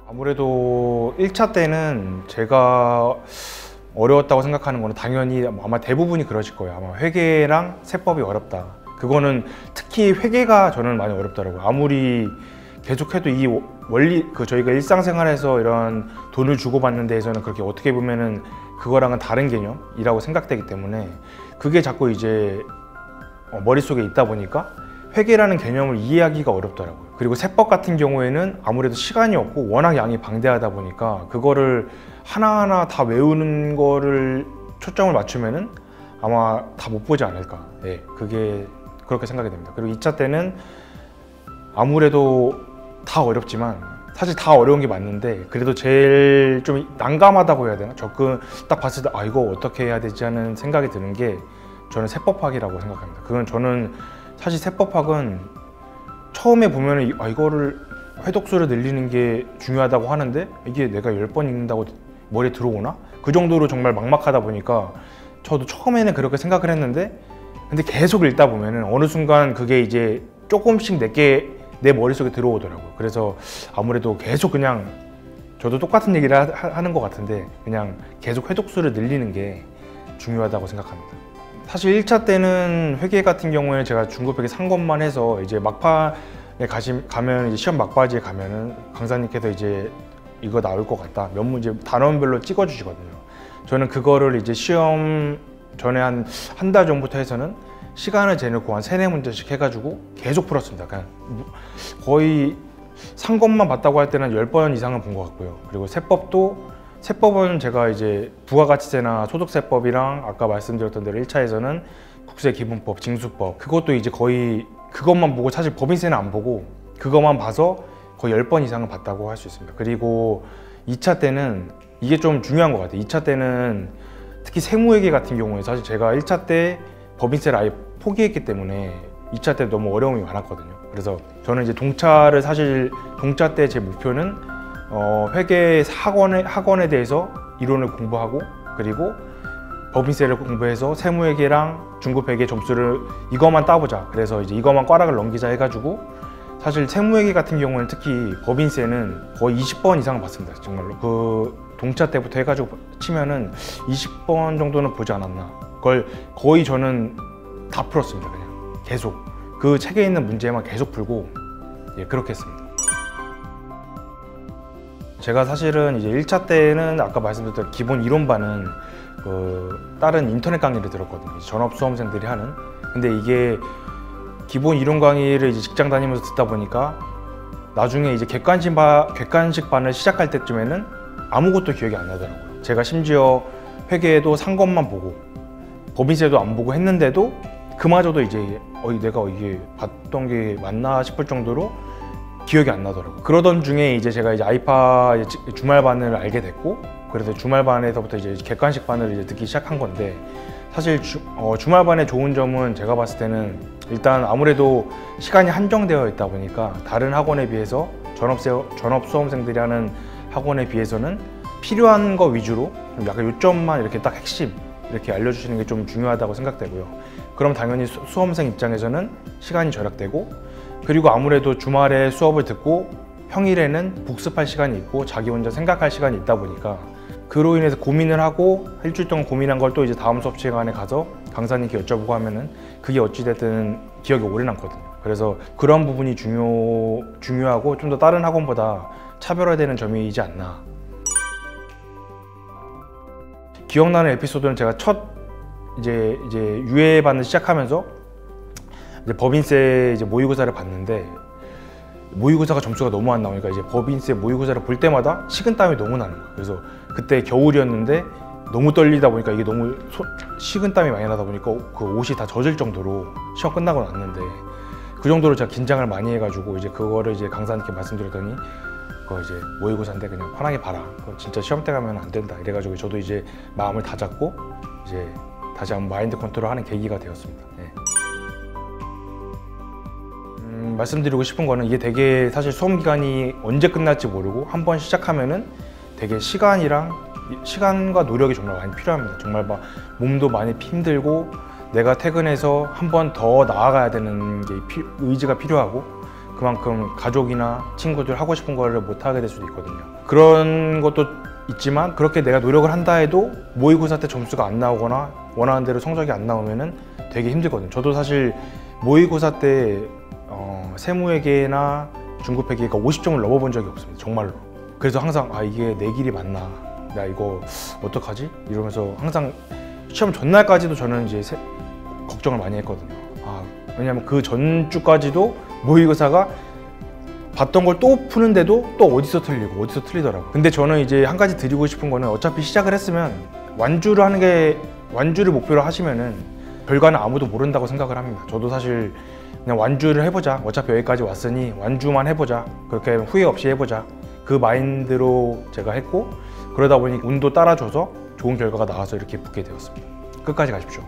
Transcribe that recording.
아무래도 1차 때는 제가 어려웠다고 생각하는 거는 당연히 아마 대부분이 그러실 거예요. 아마 회계랑 세법이 어렵다. 그거는 특히 회계가 저는 많이 어렵더라고요. 아무리 계속해도 이 원리, 저희가 일상생활에서 이런 돈을 주고받는 데에서는 그렇게 어떻게 보면은 그거랑은 다른 개념이라고 생각되기 때문에 그게 자꾸 이제 머릿속에 있다 보니까 회계라는 개념을 이해하기가 어렵더라고요. 그리고 세법 같은 경우에는 아무래도 시간이 없고 워낙 양이 방대하다 보니까 그거를 하나하나 다 외우는 거를 초점을 맞추면은 아마 다 못 보지 않을까. 예, 그게 그렇게 생각이 됩니다. 그리고 2차 때는 아무래도 다 어렵지만 사실 다 어려운 게 맞는데 그래도 제일 좀 난감하다고 해야 되나? 접근 딱 봤을 때 이거 어떻게 해야 되지 하는 생각이 드는 게 저는 세법학이라고 생각합니다. 그건 저는 사실 세법학은 처음에 보면은 이거를 회독수를 늘리는 게 중요하다고 하는데 이게 내가 10번 읽는다고 머리에 들어오나? 그 정도로 정말 막막하다 보니까 저도 처음에는 그렇게 생각을 했는데 근데 계속 읽다 보면은 어느 순간 그게 이제 조금씩 내 머릿속에 들어오더라고요. 그래서 아무래도 계속 그냥 저도 똑같은 얘기를 하는 것 같은데 그냥 계속 회독수를 늘리는 게 중요하다고 생각합니다. 사실 1차 때는 회계 같은 경우에는 제가 중급회계 3권만 해서 이제 막판에 가면 이제 시험 막바지에 가면은 강사님께서 이제 이거 나올 것 같다. 몇 문제 단원별로 찍어주시거든요. 저는 그거를 이제 시험 전에 한 달 전부터 해서는 시간을 재놓고 한 3-4문제씩 해가지고 계속 풀었습니다. 그냥 거의 3권만 봤다고 할 때는 10번 이상은 본 것 같고요. 그리고 세법은 제가 이제 부가가치세나 소득세법이랑 아까 말씀드렸던 대로 1차에서는 국세기본법, 징수법 그것도 이제 거의 그것만 보고 사실 법인세는 안 보고 그것만 봐서 거의 10번 이상은 봤다고 할 수 있습니다. 그리고 2차 때는 이게 좀 중요한 것 같아요. 2차 때는 특히 세무회계 같은 경우에 사실 제가 1차 때 법인세를 아예 포기했기 때문에 2차 때 너무 어려움이 많았거든요. 그래서 저는 이제 동차 때 제 목표는 회계 학원에 대해서 이론을 공부하고 그리고 법인세를 공부해서 세무회계랑 중급회계 점수를 이것만 따보자. 그래서 이제 이것만 꽈락을 넘기자 해가지고 사실 세무회계 같은 경우는 특히 법인세는 거의 20번 이상 봤습니다. 정말로 그 동차 때부터 해가지고 치면은 20번 정도는 보지 않았나. 그걸 거의 저는 다 풀었습니다. 그냥 계속 그 책에 있는 문제만 계속 풀고 그렇게 했습니다. 제가 사실은 이제 1차 때는 아까 말씀드렸던 기본 이론반은 다른 인터넷 강의를 들었거든요. 전업 수험생들이 하는. 근데 이게 기본 이론 강의를 이제 직장 다니면서 듣다 보니까 나중에 이제 객관식 반을 시작할 때쯤에는 아무것도 기억이 안 나더라고요. 제가 심지어 회계도 3권만 보고 법인세도 안 보고 했는데도 그마저도 이제 내가 이게 봤던 게 맞나 싶을 정도로 기억이 안 나더라고요. 그러던 중에 이제 제가 이제 아이파 주말반을 알게 됐고 그래서 주말반에서부터 이제 객관식 반을 이제 듣기 시작한 건데 사실 주말반의 좋은 점은 제가 봤을 때는 일단 아무래도 시간이 한정되어 있다 보니까 다른 학원에 비해서 전업 수험생들이 하는 학원에 비해서는 필요한 거 위주로 약간 요점만 이렇게 딱 핵심 이렇게 알려주시는 게 좀 중요하다고 생각되고요. 그럼 당연히 수험생 입장에서는 시간이 절약되고 그리고 아무래도 주말에 수업을 듣고 평일에는 복습할 시간이 있고 자기 혼자 생각할 시간이 있다 보니까 그로 인해서 고민을 하고 일주일 동안 고민한 걸 또 이제 다음 수업 시간에 가서 강사님께 여쭤보고 하면은 그게 어찌됐든 기억이 오래 남거든요. 그래서 그런 부분이 중요하고 좀 더 다른 학원보다 차별화되는 점이지 않나. 기억나는 에피소드는 제가 첫 이제 유예반을 시작하면서 이제 법인세 이제 모의고사를 봤는데 모의고사가 점수가 너무 안 나오니까 이제 법인세 모의고사를 볼 때마다 식은땀이 너무 나는 거예요. 그래서 그때 겨울이었는데 너무 떨리다 보니까 이게 너무 식은땀이 많이 나다 보니까 그 옷이 다 젖을 정도로 시험 끝나고 났는데 그 정도로 제가 긴장을 많이 해가지고 이제 그거를 이제 강사님께 말씀드렸더니 그거 이제 모의고사인데 그냥 편하게 봐라. 그거 진짜 시험 때 가면 안 된다. 이래가지고 저도 이제 마음을 다잡고 이제 다시 한번 마인드 컨트롤하는 계기가 되었습니다. 네. 말씀드리고 싶은 거는 이게 되게 사실 수험 기간이 언제 끝날지 모르고 한번 시작하면은 되게 시간과 노력이 정말 많이 필요합니다. 정말 막 몸도 많이 힘들고 내가 퇴근해서 한 번 더 나아가야 되는 게 의지가 필요하고 그만큼 가족이나 친구들 하고 싶은 거를 못 하게 될 수도 있거든요. 그런 것도 있지만 그렇게 내가 노력을 한다 해도 모의고사 때 점수가 안 나오거나 원하는 대로 성적이 안 나오면은 되게 힘들거든요. 저도 사실 모의고사 때 세무회계나 중급회계가 50점을 넘어본 적이 없습니다. 정말로. 그래서 항상 이게 내 길이 맞나, 나 이거 어떡하지? 이러면서 항상 시험 전날까지도 저는 이제 걱정을 많이 했거든요. 왜냐면 그 전주까지도 모의고사가 봤던 걸 또 푸는데도 또 어디서 틀리고 어디서 틀리더라고요. 근데 저는 이제 한 가지 드리고 싶은 거는 어차피 시작을 했으면 완주를 목표로 하시면은 결과는 아무도 모른다고 생각을 합니다. 저도 사실 그냥 완주를 해보자, 어차피 여기까지 왔으니 완주만 해보자, 그렇게 후회 없이 해보자, 그 마인드로 제가 했고, 그러다 보니 운도 따라줘서 좋은 결과가 나와서 이렇게 붙게 되었습니다. 끝까지 가십시오.